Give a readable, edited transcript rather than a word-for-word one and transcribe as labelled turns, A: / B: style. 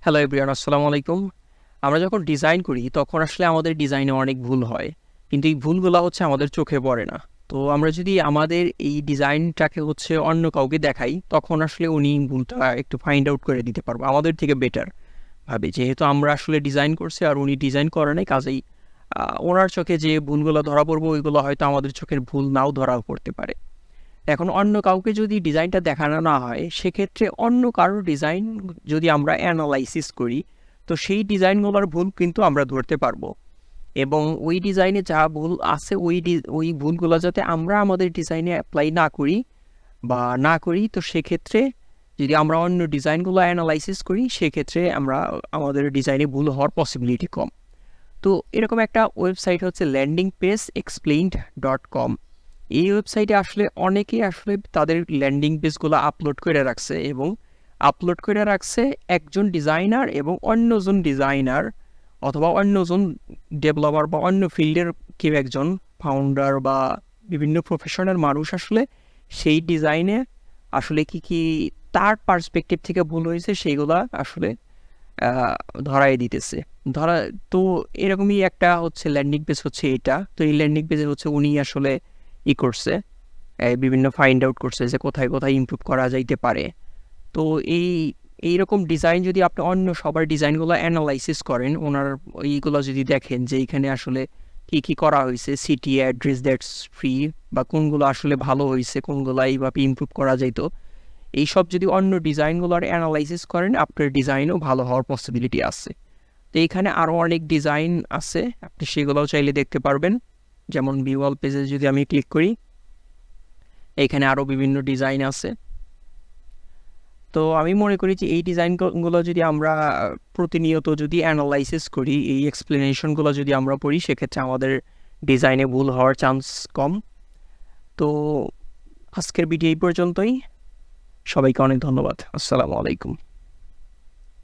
A: Hello everyone, আসসালামু আলাইকুম। আমরা যখন ডিজাইন করি তখন আসলে আমাদের ডিজাইনে অনেক ভুল হয়, কিন্তু এই ভুলগুলো হচ্ছে আমাদের চোখে পড়ে না। তো আমরা যদি আমাদের এই ডিজাইনটাকে হচ্ছে অন্য কাউকে দেখাই, তখন আসলে উনি ভুলটা একটু ফাইন্ড আউট করে দিতে পারবো আমাদের থেকে বেটার ভাবে, যেহেতু আমরা আসলে ডিজাইন করছি আর উনি ডিজাইন করে নাই। কাজেই ওনার চোখে যে ভুলগুলো ধরা পড়বো ওইগুলো হয়তো আমাদের চোখের ভুল নাও ধরা পড়তে পারে। এখন অন্য কাউকে যদি ডিজাইনটা দেখানো না হয়, সেক্ষেত্রে অন্য কারোর ডিজাইন যদি আমরা অ্যানালাইসিস করি, তো সেই ডিজাইনগুলোর ভুল কিন্তু আমরা ধরতে পারবো, এবং ওই ডিজাইনে যা ভুল আছে ওই ভুলগুলো যাতে আমরা আমাদের ডিজাইনে অ্যাপ্লাই না করি, তো সেক্ষেত্রে যদি আমরা অন্য ডিজাইনগুলো অ্যানালাইসিস করি, সেক্ষেত্রে আমাদের ডিজাইনে ভুল হওয়ার পসিবিলিটি কম। তো এরকম একটা ওয়েবসাইট হচ্ছে landingpage.explained.com। এই ওয়েবসাইটে আসলে অনেকেই আসলে তাদের ল্যান্ডিং পেজগুলো আপলোড করে রাখছে, এবং আপলোড করে রাখছে একজন ডিজাইনার এবং অন্যজন ডিজাইনার অথবা অন্যজন ডেভেলপার বা অন্য ফিল্ডের কেউ একজন ফাউন্ডার বা বিভিন্ন প্রফেশনাল মানুষ আসলে সেই ডিজাইনে আসলে কি তার পার্সপেক্টিভ থেকে ভুল হয়েছে সেইগুলা আসলে ধরাই দিতেছে। তো এরকমই একটা হচ্ছে ল্যান্ডিং পেজ হচ্ছে এটা। তো এই ল্যান্ডিং পেজে হচ্ছে উনি আসলে করছে, বিভিন্ন ফাইন্ড আউট করছে যে কোথায় কোথায় ইমপ্রুভ করা যাইতে পারে। তো এইরকম ডিজাইন যদি আপনি অন্য সবার ডিজাইনগুলো অ্যানালাইসিস করেন, ওনার এইগুলো যদি দেখেন যে এইখানে আসলে কি করা হয়েছে, সিটি অ্যাড্রেস দ্যাটস ফ্রি, বা কোনগুলো আসলে ভালো হয়েছে, কোনগুলো এইভাবে ইমপ্রুভ করা যাইত, এইসব যদি অন্য ডিজাইনগুলোর অ্যানালাইসিস করেন, আপনার ডিজাইনও ভালো হওয়ার পসিবিলিটি আছে। তো এইখানে আরও অনেক ডিজাইন আছে, আপনি সেগুলোও চাইলে দেখতে পারবেন। যেমন ভিউয়াল পেজে যদি আমি ক্লিক করি, এইখানে আরও বিভিন্ন ডিজাইন আছে। তো আমি মনে করি যে এই ডিজাইনগুলো যদি আমরা প্রতিনিয়ত যদি অ্যানালাইসিস করি, এই এক্সপ্লেনেশনগুলো যদি আমরা পড়ি, সেক্ষেত্রে আমাদের ডিজাইনে ভুল হওয়ার চান্স কম। তো আজকের ভিডিও এই পর্যন্তই। সবাইকে অনেক ধন্যবাদ। আসসালামু আলাইকুম।